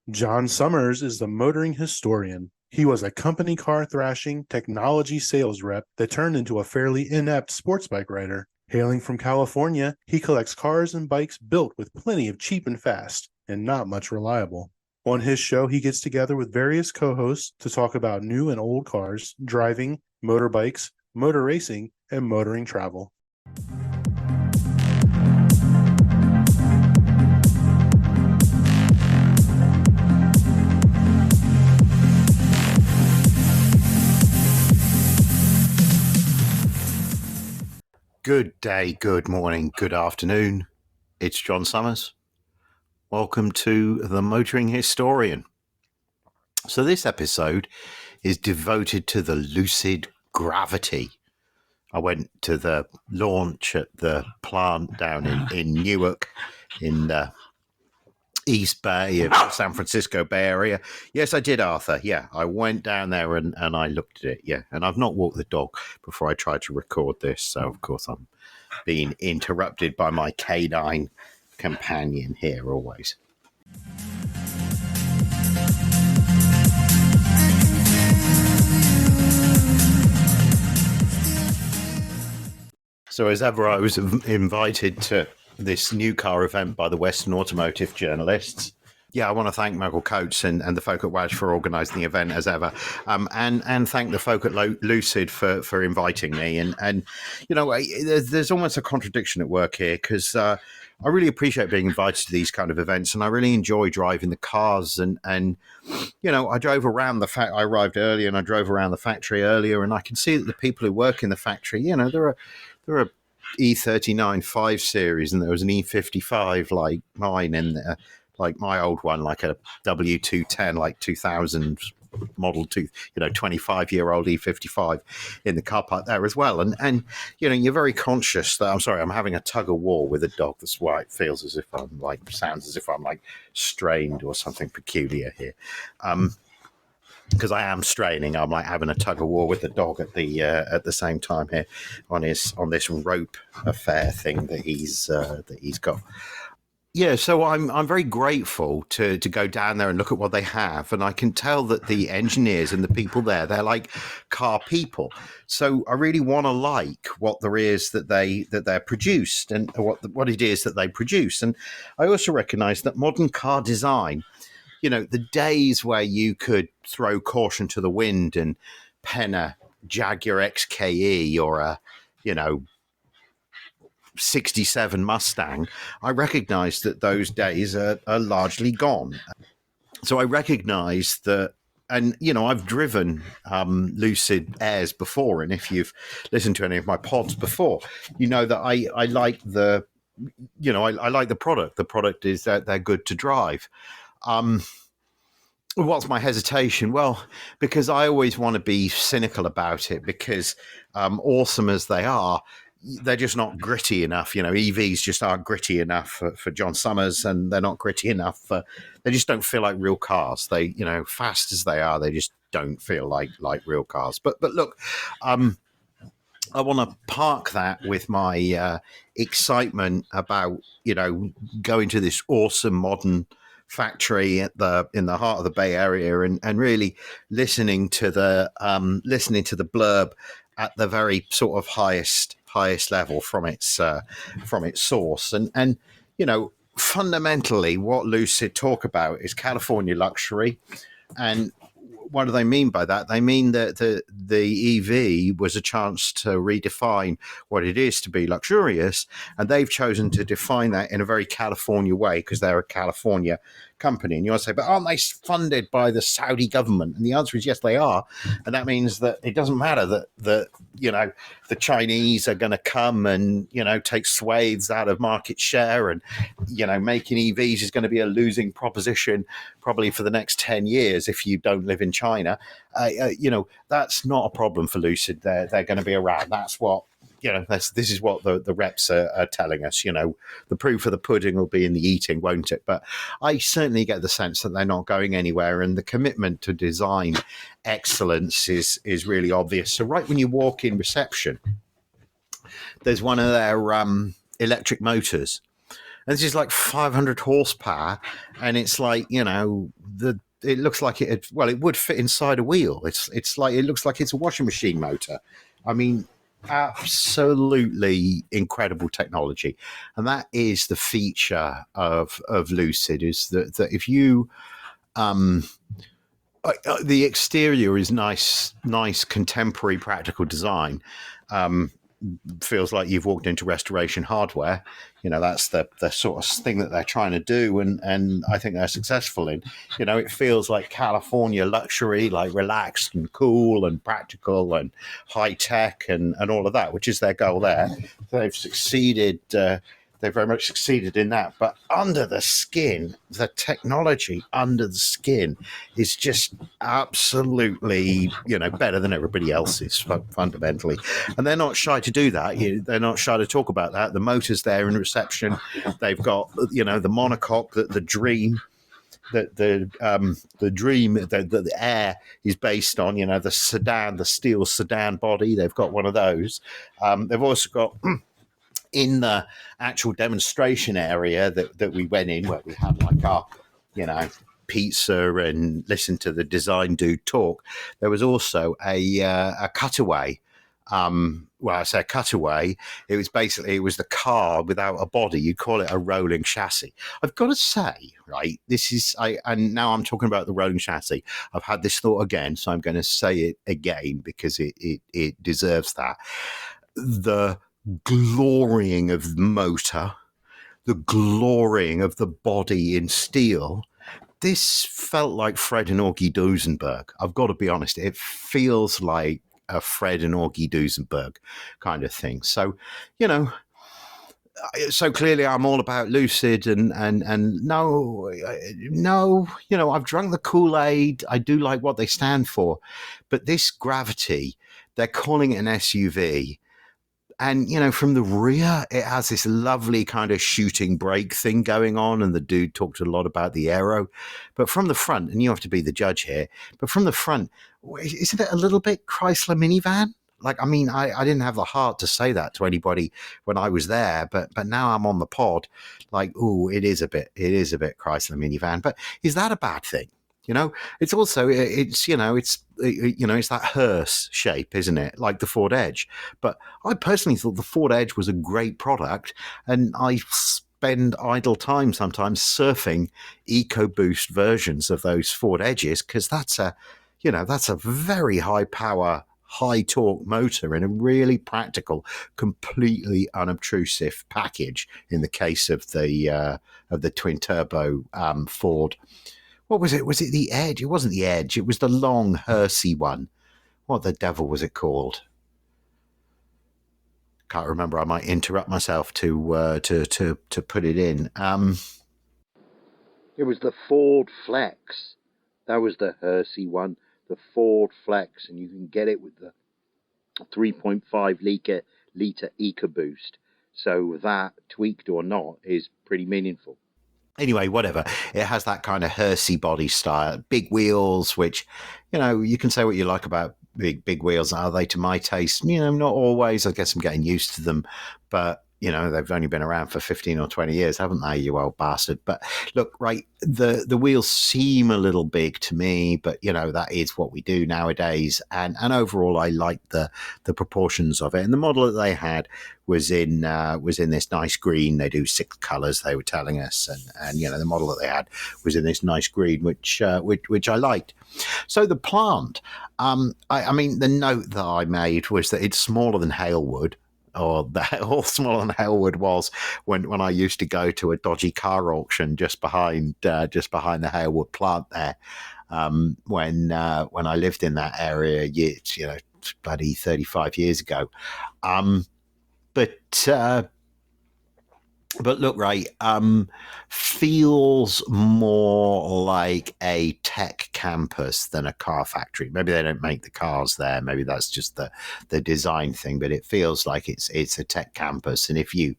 John Summers is the motoring historian. He was a company car thrashing technology sales rep that turned into a fairly inept sports bike rider. Hailing from California, he collects cars and bikes built with plenty of cheap and fast, and not much reliable. On his show, he gets together with various co hosts to talk about new and old cars, driving, motorbikes, motor racing, and motoring travel. Good day, good morning, good afternoon. It's John Summers. Welcome to the Motoring Historian. So this episode is devoted to the Lucid Gravity. I went to the launch at the plant down in Newark in the East Bay of San Francisco Bay Area. Yes, I did, Arthur. Yeah, I went down there and I looked at it. Yeah, and I've not walked the dog before I tried to record this. So, of course, I'm being interrupted by my canine companion here always. So as ever, I was invited to this new car event by the Western Automotive Journalists. Yeah, I want to thank Michael Coates and the folk at Wadge for organising the event as ever, and thank the folk at Lucid for inviting me. And you know, there's almost a contradiction at work here because I really appreciate being invited to these kind of events, and I really enjoy driving the cars. And you know, I drove around the I arrived early, and I drove around the factory earlier, and I can see that the people who work in the factory, you know, there are E39 5 Series, and there was an E55 like mine in there, like my old one, like a W210, like 2000 model, 25-year-old E55 in the car park there as well. And you know, you're very conscious that, I'm sorry, I'm having a tug of war with a dog. That's why it feels as if sounds as if I'm like strained or something peculiar here. Because I am straining, I'm like having a tug of war with the dog at the same time here on this rope affair thing that he's got. Yeah, so I'm very grateful to go down there and look at what they have, and I can tell that the engineers and the people there, they're like car people. So I really want to like what there is that they're produced and what it is that they produce. And I also recognise that modern car design, you know, the days where you could throw caution to the wind and pen a Jaguar XKE or a, you know, 67 Mustang, I recognize that those days are largely gone. So I recognize that, and, you know, I've driven Lucid Airs before, and if you've listened to any of my pods before, you know that I like the, you know, I like the product. The product is that they're good to drive. What's my hesitation? Well, because I always want to be cynical about it, because awesome as they are, they're just not gritty enough. You know, EVs just aren't gritty enough for John Summers, and they're not gritty enough they just don't feel like real cars. They, you know, fast as they are, they just don't feel like real cars. But look, I want to park that with my excitement about, you know, going to this awesome modern factory in the heart of the Bay Area and really listening to the blurb at the very sort of highest level from its source. And you know, fundamentally what Lucid talk about is California luxury. And what do they mean by that? They mean that the EV was a chance to redefine what it is to be luxurious, and they've chosen to define that in a very California way because they're a California company. And you'll say, but aren't they funded by the Saudi government? And the answer is yes, they are. And that means that it doesn't matter that you know, the Chinese are going to come and, you know, take swathes out of market share, and, you know, making EVs is going to be a losing proposition probably for the next 10 years if you don't live in China. You know, that's not a problem for Lucid. They're going to be around. That's what, you know, this is what the reps are telling us. You know, the proof of the pudding will be in the eating, won't it? But I certainly get the sense that they're not going anywhere, and the commitment to design excellence is really obvious. So right when you walk in reception, there's one of their electric motors. And this is like 500 horsepower, and it's like, you know, it looks like it would fit inside a wheel. It's like, it looks like it's a washing machine motor. I mean, absolutely incredible technology, and that is the feature of Lucid, is that if you the exterior is nice contemporary practical design. Feels like you've walked into Restoration Hardware. That's the sort of thing that they're trying to do, and I think they're successful in. It feels like California luxury, like relaxed and cool and practical and high tech and all of that, which is their goal there. They've succeeded. They very much succeeded in that. But under the skin, the technology under the skin is just absolutely, better than everybody else's fundamentally. And they're not shy to do that. They're not shy to talk about that. The motor's there in reception. They've got, the monocoque, the Dream. The Dream, the Air is based on, the sedan, the steel sedan body. They've got one of those. They've also got... in the actual demonstration area that we went in, where we had like our, pizza and listened to the design dude talk, there was also a cutaway. I say cutaway. It was the car without a body. You'd call it a rolling chassis. I've got to say, right, and now I'm talking about the rolling chassis. I've had this thought again, so I'm going to say it again because it deserves that. The glorying of the motor, the glorying of the body in steel. This felt like Fred and Augie Duesenberg. I've got to be honest. It feels like a Fred and Augie Duesenberg kind of thing. So, so clearly I'm all about Lucid and no, I've drunk the Kool-Aid. I do like what they stand for, but this Gravity, they're calling it an SUV. And, from the rear, it has this lovely kind of shooting brake thing going on. And the dude talked a lot about the aero. But from the front, and you have to be the judge here, but from the front, isn't it a little bit Chrysler minivan? Like, I mean, I didn't have the heart to say that to anybody when I was there, but now I'm on the pod. Like, ooh, it is a bit Chrysler minivan. But is that a bad thing? It's also, it's that hearse shape, isn't it? Like the Ford Edge. But I personally thought the Ford Edge was a great product, and I spend idle time sometimes surfing EcoBoost versions of those Ford Edges, because that's a very high power, high torque motor in a really practical, completely unobtrusive package. In the case of the twin turbo Ford. What was it? Was it the Edge? It wasn't the Edge. It was the long hearsey one. What the devil was it called? Can't remember. I might interrupt myself to put it in. It was the Ford Flex. That was the hearsey one, the Ford Flex, and you can get it with the 3.5 litre EcoBoost. So that, tweaked or not, is pretty meaningful. Anyway, whatever. It has that kind of hearsey body style, big wheels, which, you can say what you like about big wheels. Are they to my taste? Not always. I guess I'm getting used to them, but they've only been around for 15 or 20 years, haven't they, you old bastard? But look, right, the wheels seem a little big to me, but that is what we do nowadays. And overall, I like the proportions of it. And the model that they had was in this nice green. They do 6 colors, they were telling us, and the model that they had was in this nice green, which I liked. So the plant, I mean, the note that I made was that it's smaller than Halewood. Or smaller than Halewood was when I used to go to a dodgy car auction just behind the Halewood plant there. When I lived in that area, bloody 35 years ago. But look, right, feels more like a tech campus than a car factory. Maybe they don't make the cars there. Maybe that's just the design thing. But it feels like it's a tech campus. And if you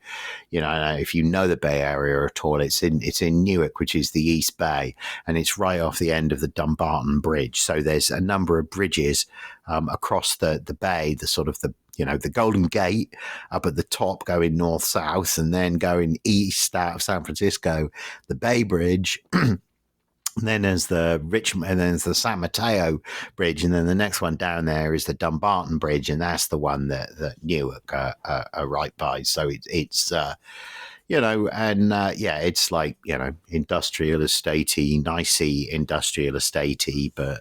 know the Bay Area at all, it's in Newark, which is the East Bay, and it's right off the end of the Dumbarton Bridge. So there's a number of bridges across the bay, the sort of the Golden Gate up at the top going north-south, and then going east out of San Francisco, the Bay Bridge, And then there's the Richmond, and then there's the San Mateo Bridge, and then the next one down there is the Dumbarton Bridge, and that's the one that Newark are right by. So it's yeah, it's like, industrial estatey, nicey industrial estatey, but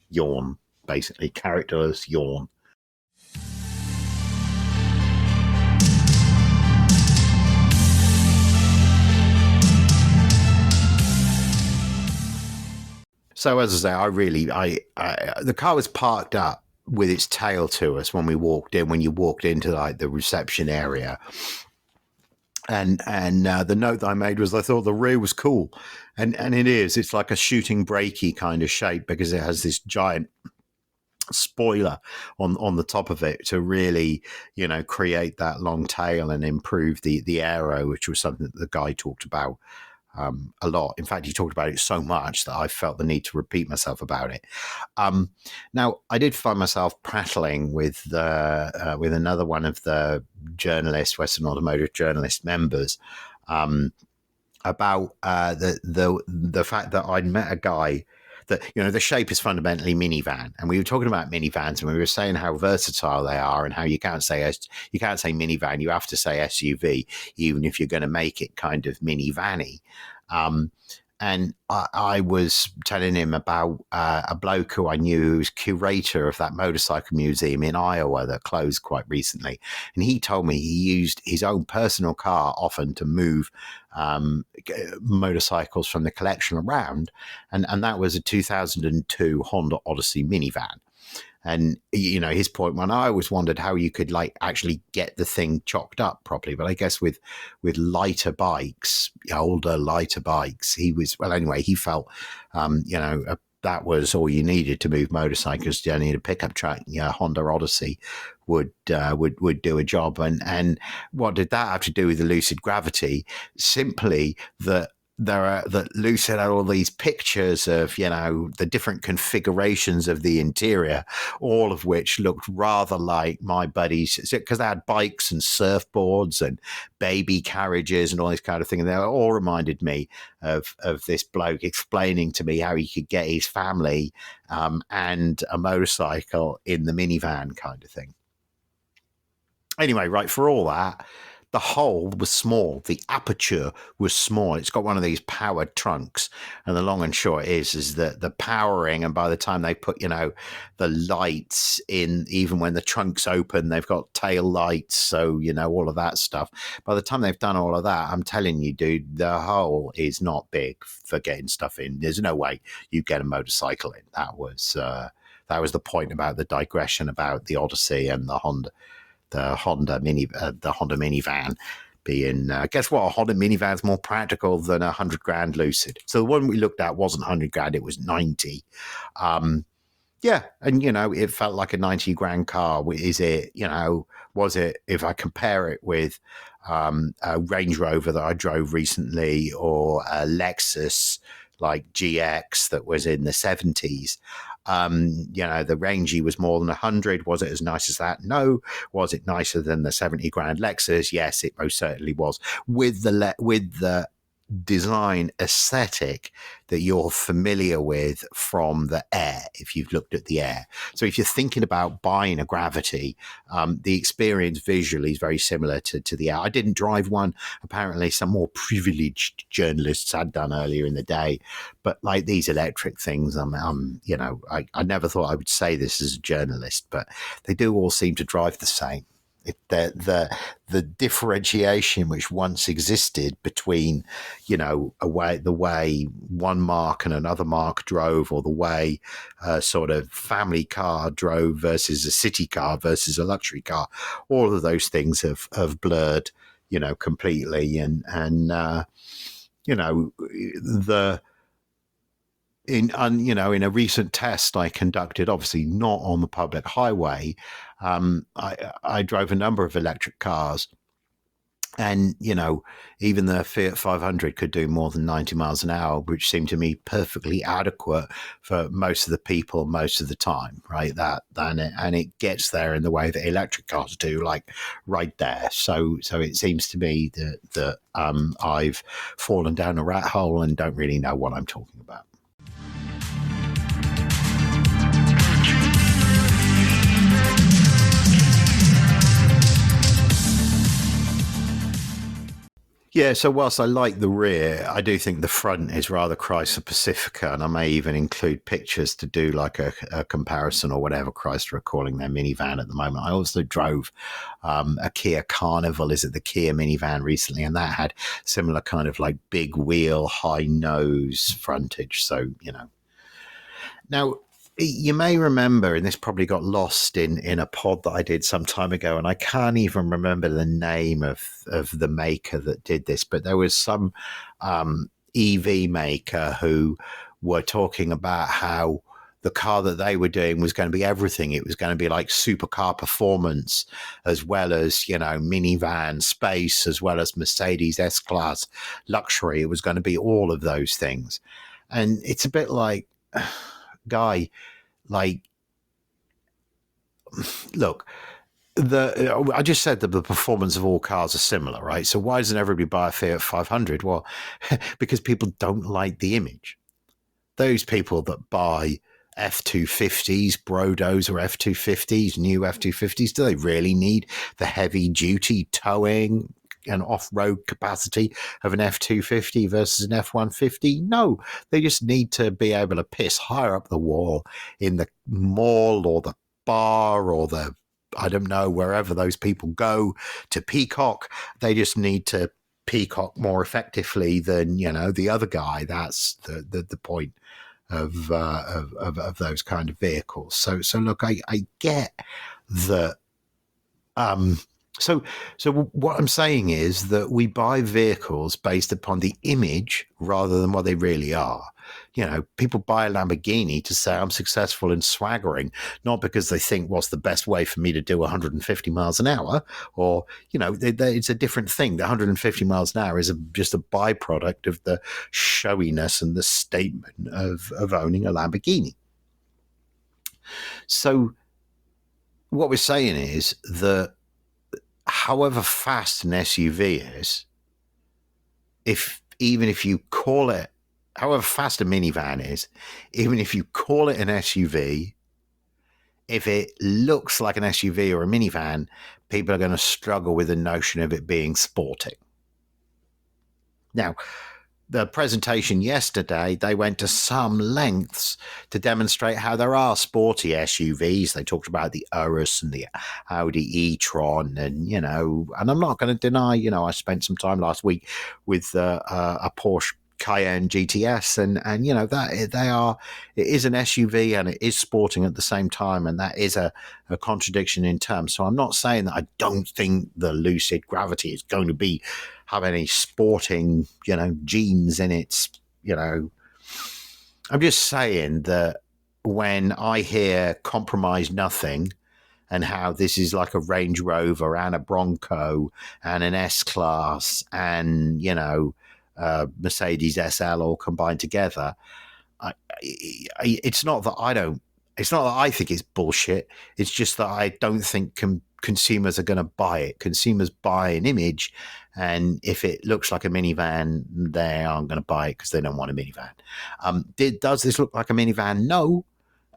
yawn, basically characterless yawn. So as I say, the car was parked up with its tail to us when we walked in. When you walked into like the reception area, and the note that I made was I thought the rear was cool, and it is. It's like a shooting brakey kind of shape because it has this giant spoiler on the top of it to really create that long tail and improve the aero, which was something that the guy talked about a lot. In fact, he talked about it so much that I felt the need to repeat myself about it. Now, I did find myself prattling with another one of the Western Automotive Journalist members, about the fact that I'd met a guy that, the shape is fundamentally minivan, and we were talking about minivans, and we were saying how versatile they are, and how you can't say minivan, you have to say SUV, even if you're going to make it kind of minivan-y. And I was telling him about a bloke who I knew who was curator of that motorcycle museum in Iowa that closed quite recently. And he told me he used his own personal car often to move motorcycles from the collection around. And that was a 2002 Honda Odyssey minivan. And, his point, when I always wondered how you could actually get the thing chocked up properly. But I guess with lighter bikes, older, lighter bikes, he felt, that was all you needed to move motorcycles. You need a pickup truck. Honda Odyssey would do a job. And what did that have to do with the Lucid Gravity? Simply that Lucid had all these pictures of, the different configurations of the interior, all of which looked rather like my buddies, because they had bikes and surfboards and baby carriages and all this kind of thing. And they all reminded me of this bloke explaining to me how he could get his family and a motorcycle in the minivan kind of thing. Anyway, right, for all that, the hole was small. The aperture was small. It's got one of these powered trunks. And the long and short is that the powering, and by the time they put, the lights in, even when the trunk's open, they've got tail lights. So, all of that stuff. By the time they've done all of that, I'm telling you, dude, the hole is not big for getting stuff in. There's no way you get a motorcycle in. That was the point about the digression about the Odyssey and the Honda minivan being, guess what? A Honda minivan is more practical than $100,000 Lucid. So the one we looked at wasn't $100,000; it was 90. Yeah, and it felt like a $90,000 car. Is it? Was it? If I compare it with a Range Rover that I drove recently, or a Lexus like GX that was in the 70s. The Rangy was more than 100. Was it as nice as that? No. Was it nicer than the $70,000 Lexus? Yes, it most certainly was. With the design aesthetic that you're familiar with from the Air, if you've looked at the Air. So if you're thinking about buying a Gravity, the experience visually is very similar to the Air. I didn't drive one. Apparently some more privileged journalists had done earlier in the day, but like these electric things, I never thought I would say this as a journalist, but they do all seem to drive the same. The differentiation which once existed between, the way one marque and another marque drove, or the way a sort of family car drove versus a city car versus a luxury car, all of those things have blurred, completely. In a recent test I conducted, obviously not on the public highway, I drove a number of electric cars, And, even the Fiat 500 could do more than 90 miles an hour, which seemed to me perfectly adequate for most of the people most of the time, right? And it gets there in the way that electric cars do, like right there. So it seems to me that I've fallen down a rat hole and don't really know what I'm talking about. Yeah, so whilst I like the rear, I do think the front is rather Chrysler Pacifica, and I may even include pictures to do like a comparison or whatever Chrysler are calling their minivan at the moment. I also drove a Kia Carnival, is it the Kia minivan recently, and that had similar kind of like big wheel, high nose frontage. So, Now, you may remember, and this probably got lost in a pod that I did some time ago, and I can't even remember the name of the maker that did this, but there was some EV maker who were talking about how the car that they were doing was going to be everything. It was going to be like supercar performance, as well as, minivan space, as well as Mercedes S-Class luxury. It was going to be all of those things. And it's a bit like, guy, like, look, I just said that the performance of all cars are similar, right? So why doesn't everybody buy a Fiat 500? Well, because people don't like the image. Those people that buy F250s, Brodos or F250s, new F250s, do they really need the heavy duty towing and off-road capacity of an F250 versus an F150? No, they just need to be able to piss higher up the wall in the mall or the bar or the, I don't know, wherever those people go to peacock. They just need to peacock more effectively than, the other guy. That's the point of those kind of vehicles. So look, I get that. So what I'm saying is that we buy vehicles based upon the image rather than what they really are. People buy a Lamborghini to say I'm successful in swaggering, not because they think what's the best way for me to do 150 miles an hour, or, it's a different thing. The 150 miles an hour is just a byproduct of the showiness and the statement of owning a Lamborghini. So what we're saying is that however fast an SUV is, even if you call it, however fast a minivan is, even if you call it an SUV, if it looks like an SUV or a minivan, people are going to struggle with the notion of it being sporting. Now, the presentation yesterday, they went to some lengths to demonstrate how there are sporty SUVs. They talked about the Urus and the Audi e-tron, and and I'm not going to deny, I spent some time last week with a Porsche Cayenne GTS, and that it is an SUV and it is sporting at the same time, and that is a contradiction in terms. So I'm not saying that I don't think the Lucid Gravity is going to have any sporting genes in its I'm just saying that when I hear compromise nothing and how this is like a Range Rover and a Bronco and an S-Class and Mercedes SL all combined together, it's not that I think it's bullshit. It's just that I don't think consumers are going to buy it. Consumers buy an image, and if it looks like a minivan, they aren't going to buy it because they don't want a minivan. Does this look like a minivan? No.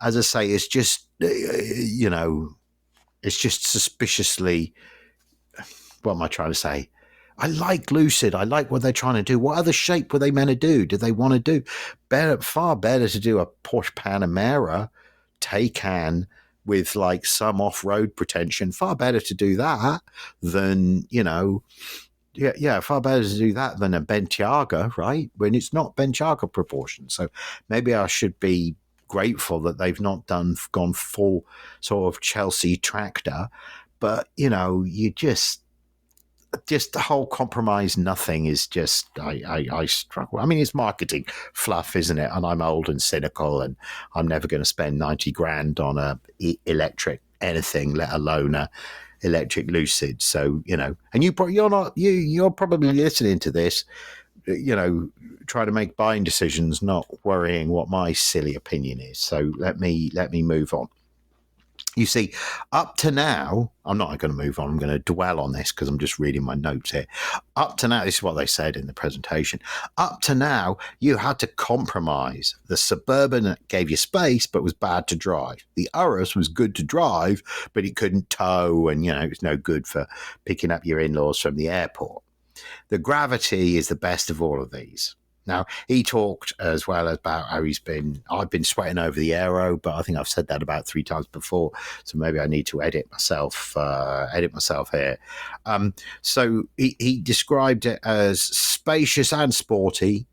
As I say, it's just it's just suspiciously. What am I trying to say? I like Lucid. I like what they're trying to do. What other shape were they meant to do? Did they want to do far better to do a Porsche Panamera Taycan with like some off-road pretension? Far better to do that than, far better to do that than a Bentayga, right? When it's not Bentayga proportion. So maybe I should be grateful that they've not gone full sort of Chelsea tractor. But, you just the whole compromise nothing is just I struggle. I mean, it's marketing fluff, isn't it? And I'm old and cynical, and I'm never going to spend 90 grand on a electric anything, let alone a electric Lucid. So, and you're probably listening to this, try to make buying decisions, not worrying what my silly opinion is. So let me move on. You see, up to now, I'm not going to move on. I'm going to dwell on this because I'm just reading my notes here. Up to now, this is what they said in the presentation. Up to now, you had to compromise. The Suburban gave you space, but was bad to drive. The Urus was good to drive, but it couldn't tow, and it was no good for picking up your in-laws from the airport. The Gravity is the best of all of these. Now, he talked as well about how I've been sweating over the Aero, but I think I've said that about 3 times before, so maybe I need to edit myself here. So he described it as spacious and sporty.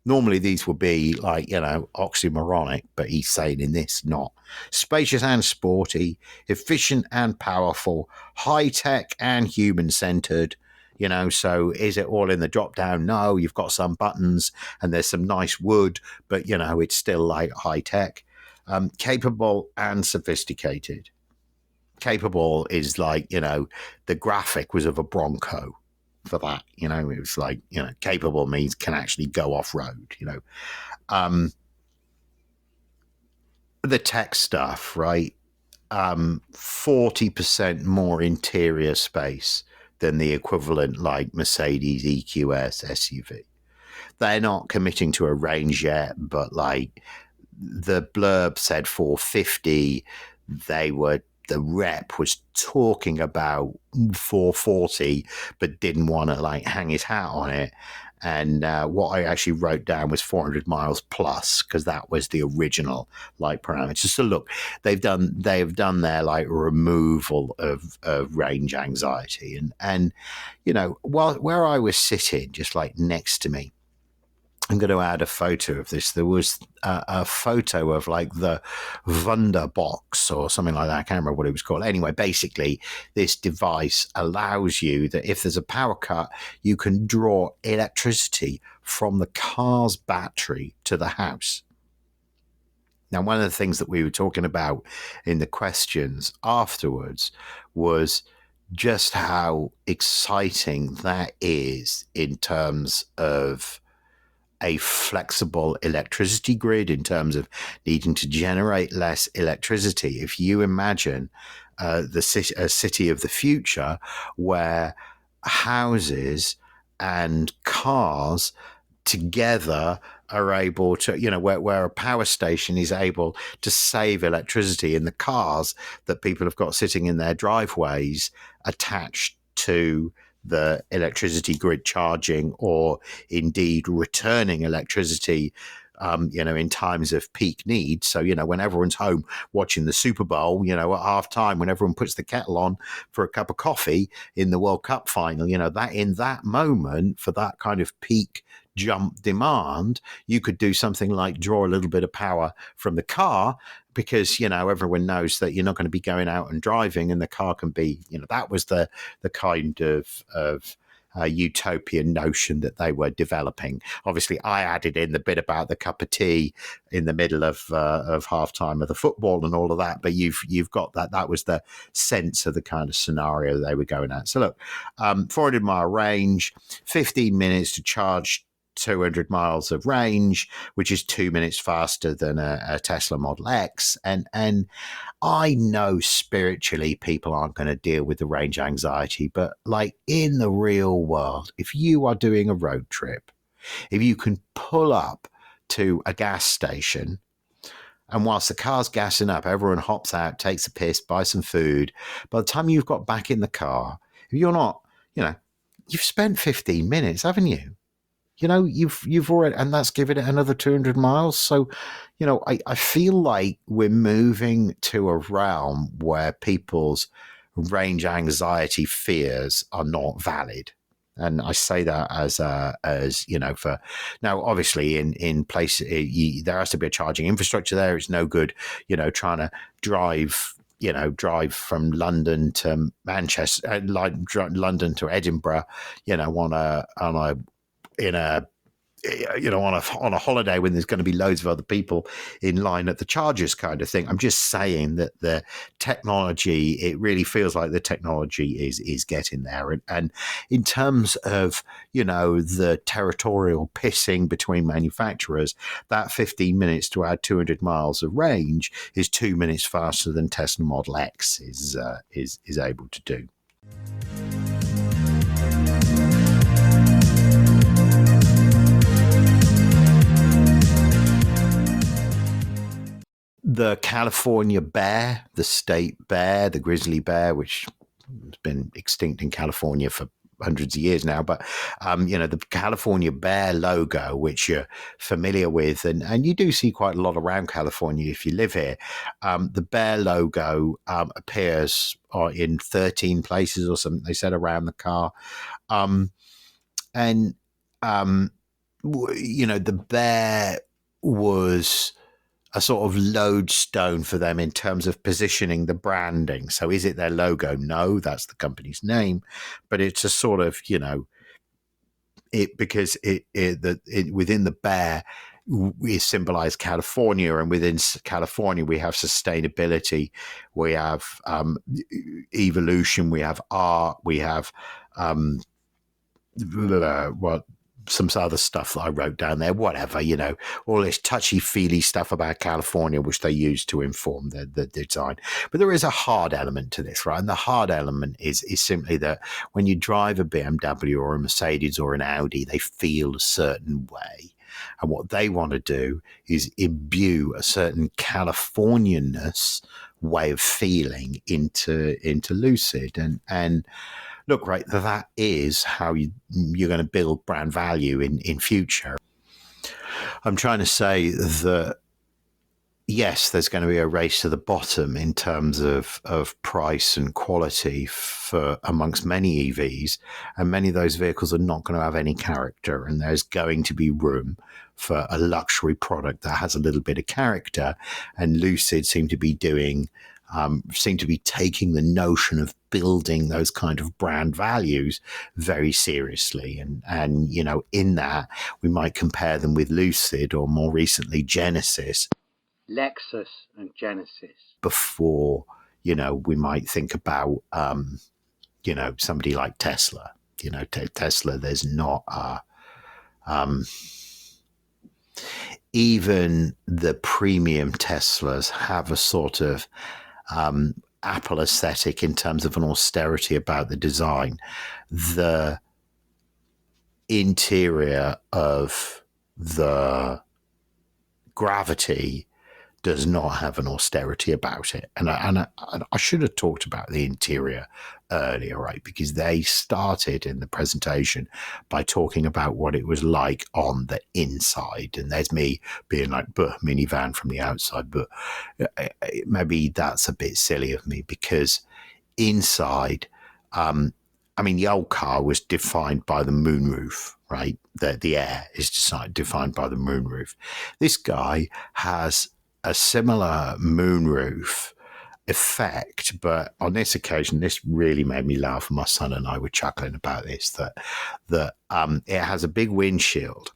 Normally these would be like, oxymoronic, but he's saying in this, not. Spacious and sporty, efficient and powerful, high-tech and human-centered. So is it all in the drop down? No, you've got some buttons and there's some nice wood, but it's still like high tech. Capable and sophisticated. Capable is like, the graphic was of a Bronco for that, it was like, capable means can actually go off road, the tech stuff, right? 40% more interior space than the equivalent like Mercedes EQS SUV. They're not committing to a range yet, but like the blurb said 450, the rep was talking about 440, but didn't want to like hang his hat on it. And what I actually wrote down was 400 miles plus, because that was the original like parameter. So look, they've done their like removal of range anxiety, and while where I was sitting, just like next to me, I'm going to add a photo of this. There was a photo of like the Wunderbox or something like that. I can't remember what it was called. Anyway, basically, this device allows you that if there's a power cut, you can draw electricity from the car's battery to the house. Now, one of the things that we were talking about in the questions afterwards was just how exciting that is in terms of a flexible electricity grid, in terms of needing to generate less electricity. If you imagine a city of the future where houses and cars together are able to, where a power station is able to save electricity in the cars that people have got sitting in their driveways attached to the electricity grid charging, or indeed returning electricity, in times of peak need. So, when everyone's home watching the Super Bowl, at half time, when everyone puts the kettle on for a cup of coffee in the World Cup final, that in that moment, for that kind of peak jump demand, you could do something like draw a little bit of power from the car, because everyone knows that you're not going to be going out and driving, and the car can be, that was the kind of utopian notion that they were developing. Obviously, I added in the bit about the cup of tea in the middle of halftime of the football and all of that, but you've got that. That was the sense of the kind of scenario they were going at. So look, 400-mile range, 15 minutes to charge 200 miles of range, which is 2 minutes faster than a Tesla Model X. And I know spiritually people aren't going to deal with the range anxiety, but like in the real world, if you are doing a road trip, if you can pull up to a gas station, and whilst the car's gassing up, everyone hops out, takes a piss, buys some food. By the time you've got back in the car, if you're not, you've spent 15 minutes, haven't you? You've already, and that's given it another 200 miles. So, I feel like we're moving to a realm where people's range anxiety fears are not valid. And I say that as for now, obviously in place, there has to be a charging infrastructure there. It's no good, trying to drive from London to Manchester, London to Edinburgh, in a on a holiday when there's going to be loads of other people in line at the chargers kind of thing. I'm just saying that the technology, it really feels like the technology is getting there. And in terms of, the territorial pissing between manufacturers, that 15 minutes to add 200 miles of range is 2 minutes faster than Tesla Model X is able to do. The California bear, the state bear, the grizzly bear, which has been extinct in California for hundreds of years now, but the California bear logo, which you're familiar with, and you do see quite a lot around California if you live here. The bear logo appears in 13 places or something, they said, around the car. The bear was a sort of lodestone for them in terms of positioning the branding. So is it their logo? No, that's the company's name, but it's a sort of, because within the bear, we symbolize California, and within California we have sustainability, we have evolution, we have art, we have some other stuff that I wrote down there, whatever, all this touchy-feely stuff about California, which they use to inform the design. But there is a hard element to this, right? And the hard element is simply that when you drive a BMW or a Mercedes or an Audi, they feel a certain way. And what they want to do is imbue a certain Californianness way of feeling into Lucid. And look, right, that is how you're going to build brand value in future. I'm trying to say that, yes, there's going to be a race to the bottom in terms of price and quality for amongst many EVs, and many of those vehicles are not going to have any character, and there's going to be room for a luxury product that has a little bit of character. And Lucid seem to be taking the notion of building those kind of brand values very seriously. And in that, we might compare them with Lucid, or more recently, Genesis. Lexus and Genesis. Before, we might think about, somebody like Tesla. Tesla, there's not even the premium Teslas have a sort of Apple aesthetic in terms of an austerity about the design. The interior of the Gravity does not have an austerity about it. And I should have talked about the interior earlier, right? Because they started in the presentation by talking about what it was like on the inside. And there's me being like, minivan from the outside. But maybe that's a bit silly of me, because inside, the old car was defined by the moonroof, right? The air is defined by the moonroof. This guy has a similar moonroof effect, but on this occasion, this really made me laugh. My son and I were chuckling about this, that it has a big windshield,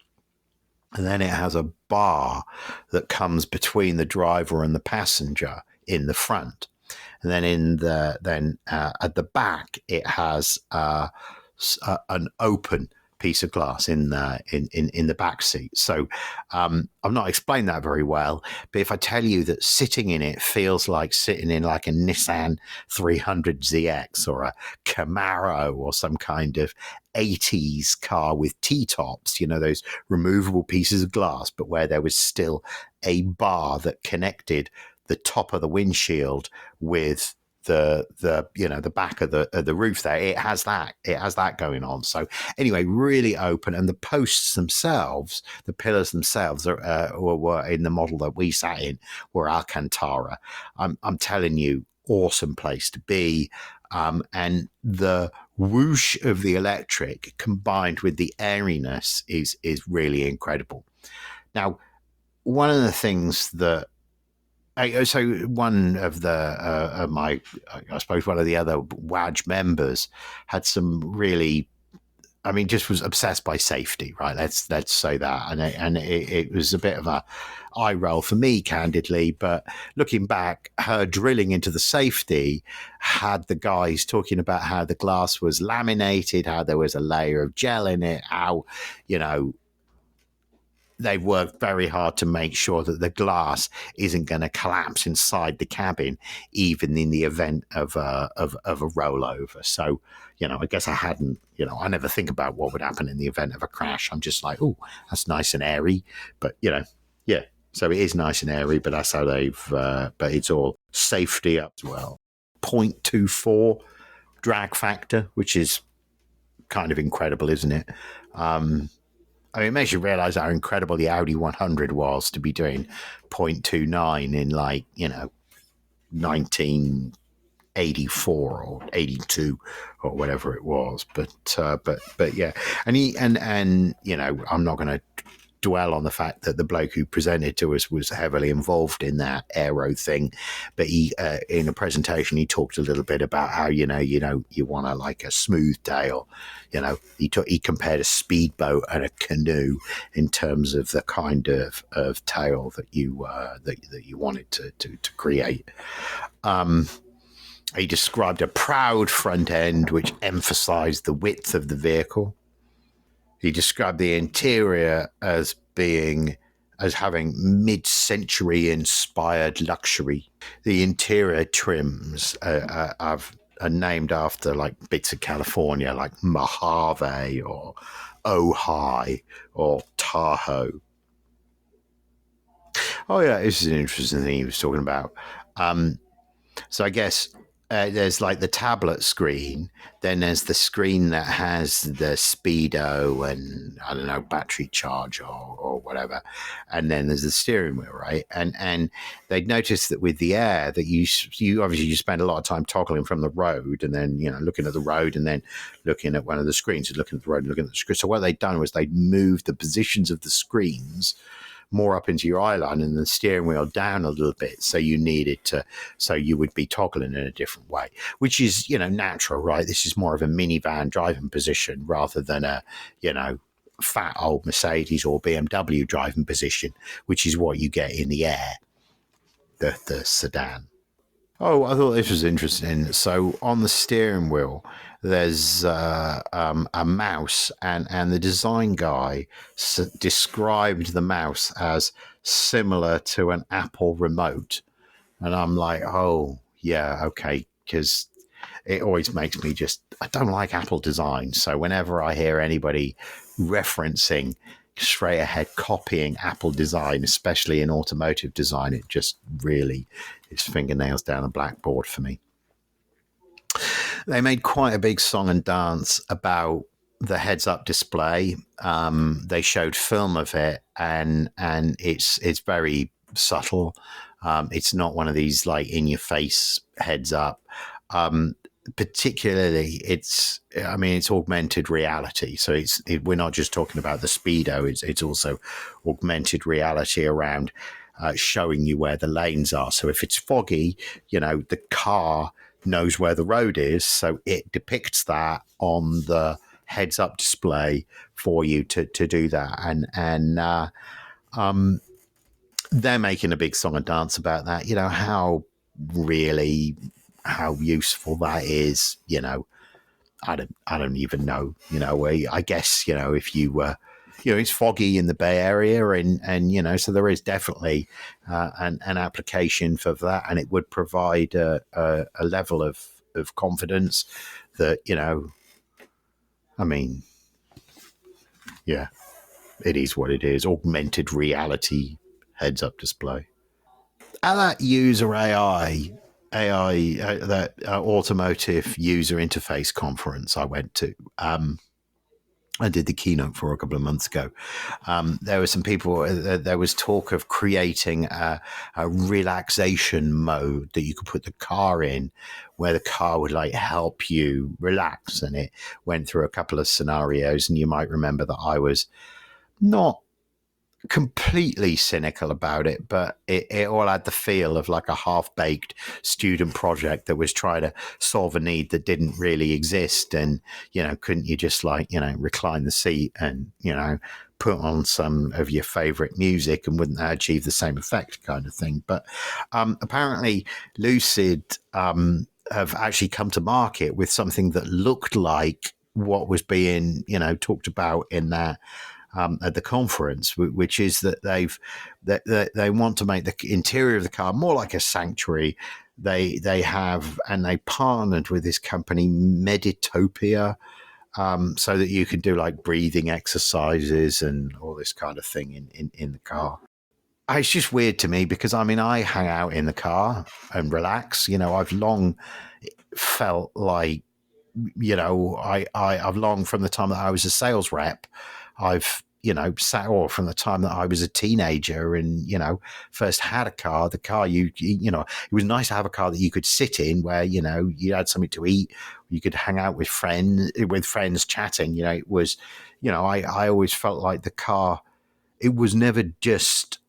and then it has a bar that comes between the driver and the passenger in the front. And then at the back, it has an open piece of glass in the back seat. So I've not explained that very well, but if I tell you that sitting in it feels like sitting in like a Nissan 300ZX or a Camaro or some kind of 80s car with T-tops, those removable pieces of glass, but where there was still a bar that connected the top of the windshield with the back of the roof there. It has that going on. So anyway, really open. And the posts themselves, the pillars themselves were in the model that we sat in, were Alcantara. I'm telling you, awesome place to be. And the whoosh of the electric combined with the airiness is really incredible. Now, one of the things that so one of my, I suppose one of the other WAJ members had some really I mean, just was obsessed by safety, right? Let's say that, and it was a bit of a eye roll for me, candidly. But looking back, her drilling into the safety had the guys talking about how the glass was laminated, how there was a layer of gel in it, how, you know, they've worked very hard to make sure that the glass isn't going to collapse inside the cabin, even in the event of a rollover. So, you know, I guess I hadn't, you know, I never think about what would happen in the event of a crash. I'm just like, oh, that's nice and airy. But, you know, yeah. So it is nice and airy, but that's how they've, but it's all safety up as well. 0.24 drag factor, which is kind of incredible, isn't it? I mean, it makes you realize how incredible the Audi 100 was to be doing 0.29 in, like, you know, 1984 or 82 or whatever it was. But yeah. And you know, I'm not going to dwell on the fact that the bloke who presented to us was heavily involved in that aero thing, but he in a presentation he talked a little bit about how you want to like a smooth tail. You know, he compared a speedboat and a canoe in terms of the kind of tail that you that you wanted to create. He described a proud front end which emphasized the width of the vehicle. He described the interior as having mid-century inspired luxury. The interior trims are named after like bits of California, like Mojave or Ojai or Tahoe. Oh yeah, this is an interesting thing he was talking about. So I guess there's like the tablet screen, then there's the screen that has the speedo and I don't know, battery charge or whatever, and then there's the steering wheel, right? And they'd noticed that with the Air that you obviously you spend a lot of time toggling from the road and then, you know, looking at the road and then looking at one of the screens and looking at the road and looking at the screen. So what they'd done was they'd moved the positions of the screens more up into your eye line and the steering wheel down a little bit, so you would be toggling in a different way, which is, you know, natural, right? This is more of a minivan driving position rather than a, you know, fat old Mercedes or BMW driving position, which is what you get in the Air, the sedan. Oh, I thought this was interesting. So on the steering wheel, there's a mouse, and the design guy described the mouse as similar to an Apple remote. And I'm like, oh, yeah, okay, because it always makes me I don't like Apple design. So whenever I hear anybody referencing straight ahead copying Apple design, especially in automotive design, it just really is fingernails down a blackboard for me. They made quite a big song and dance about the heads-up display. They showed film of it, and it's very subtle. It's not one of these like in-your-face heads-up. Particularly, it's augmented reality. So we're not just talking about the speedo. It's also augmented reality around showing you where the lanes are. So if it's foggy, you know, the car knows where the road is, so it depicts that on the heads-up display for you to do that. And they're making a big song and dance about that. You know, how useful that is. You know, I don't even know. You know, I guess, you know, if you you know, it's foggy in the Bay Area, and you know, so there is definitely an application for that, and it would provide a level of confidence that, you know, I mean, yeah, it is what it is. Augmented reality heads-up display. At that user AI that automotive user interface conference I went to, I did the keynote for a couple of months ago. There were some people, there was talk of creating a relaxation mode that you could put the car in, where the car would like help you relax. And it went through a couple of scenarios. And you might remember that I was not completely cynical about it, but it all had the feel of like a half-baked student project that was trying to solve a need that didn't really exist. And, couldn't you just recline the seat and, put on some of your favorite music, and wouldn't that achieve the same effect kind of thing? But apparently Lucid have actually come to market with something that looked like what was being, talked about in that at the conference, which is that they want to make the interior of the car more like a sanctuary. They partnered with this company Meditopia, so that you can do like breathing exercises and all this kind of thing in the car. It's just weird to me because I hang out in the car and relax. I've long felt like, I've long from the time that I was a sales rep, I've sat, or from the time that I was a teenager and first had a car. The car it was nice to have a car that you could sit in, where you had something to eat, you could hang out with friends chatting. It was, I always felt like the car, it was never just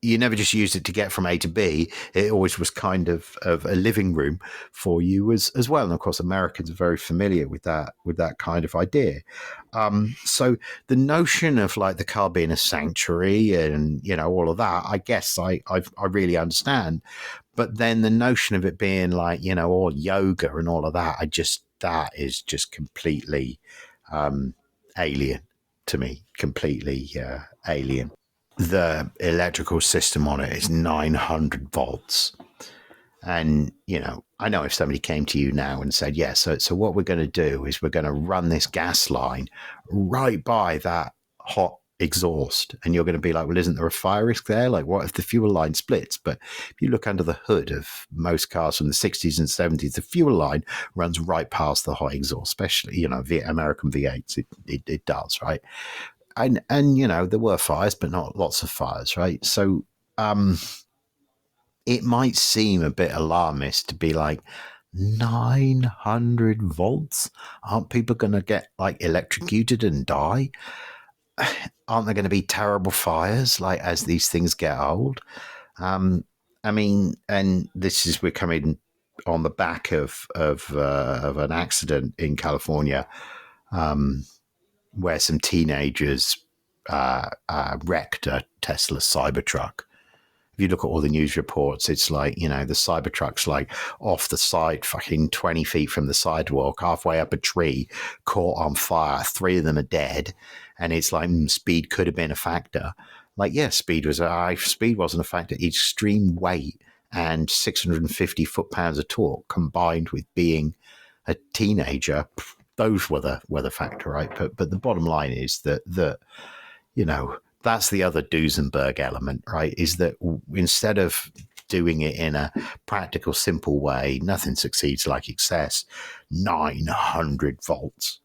you never just used it to get from A to B. It always was kind of a living room for you as well. And of course, Americans are very familiar with that kind of idea. So the notion of like the car being a sanctuary and, all of that, I guess I really understand. But then the notion of it being like, all yoga and all of that, that is just completely alien to me, completely alien. The electrical system on it is 900 volts. And, I know if somebody came to you now and said, yeah, so what we're going to do is we're going to run this gas line right by that hot exhaust. And you're going to be like, well, isn't there a fire risk there? Like, what if the fuel line splits? But if you look under the hood of most cars from the 60s and 70s, the fuel line runs right past the hot exhaust, especially, American V8s. It does, right? And there were fires, but not lots of fires, right? So it might seem a bit alarmist to be like, 900 volts? Aren't people going to get like electrocuted and die? Aren't there going to be terrible fires like as these things get old? And we're coming on the back of an accident in California, where some teenagers wrecked a Tesla Cybertruck. If you look at all the news reports, it's like, the Cybertruck's like off the side, fucking 20 feet from the sidewalk, halfway up a tree, caught on fire. 3 of them are dead. And it's like, speed could have been a factor. Like, yeah, speed wasn't a factor. Extreme weight and 650 foot-pounds of torque combined with being a teenager, those were the factor, right? But the bottom line is that that's the other Duesenberg element, right? Is that instead of doing it in a practical, simple way, nothing succeeds like excess. 900 volts.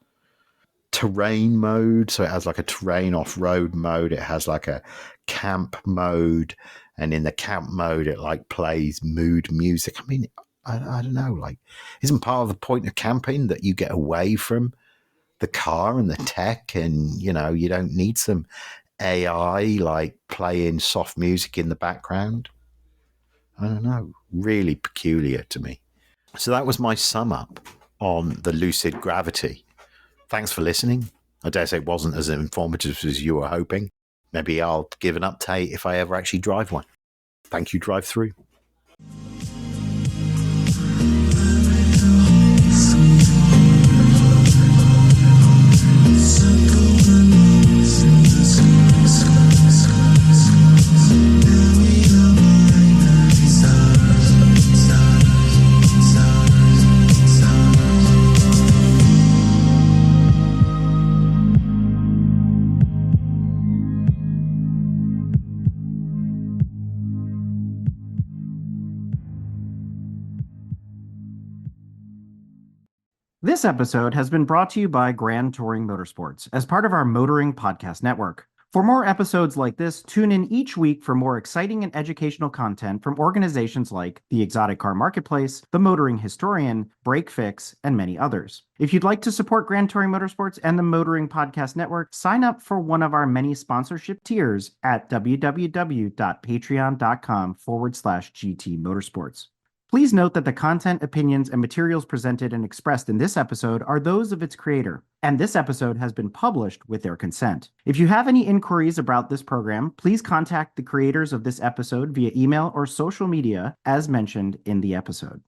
Terrain mode, so it has like a terrain off-road mode. It has like a camp mode, and in the camp mode, it like plays mood music. I don't know. Like, isn't part of the point of camping that you get away from the car and the tech, and you don't need some AI like playing soft music in the background? I don't know. Really peculiar to me. So that was my sum up on the Lucid Gravity. Thanks for listening. I dare say it wasn't as informative as you were hoping. Maybe I'll give an update if I ever actually drive one. Thank you, Drive Through. This episode has been brought to you by Grand Touring Motorsports as part of our Motoring Podcast Network. For more episodes like this, tune in each week for more exciting and educational content from organizations like the Exotic Car Marketplace, the Motoring Historian, Break Fix, and many others. If you'd like to support Grand Touring Motorsports and the Motoring Podcast Network, sign up for one of our many sponsorship tiers at www.patreon.com/GT Motorsports. Please note that the content, opinions, and materials presented and expressed in this episode are those of its creator, and this episode has been published with their consent. If you have any inquiries about this program, please contact the creators of this episode via email or social media as mentioned in the episode.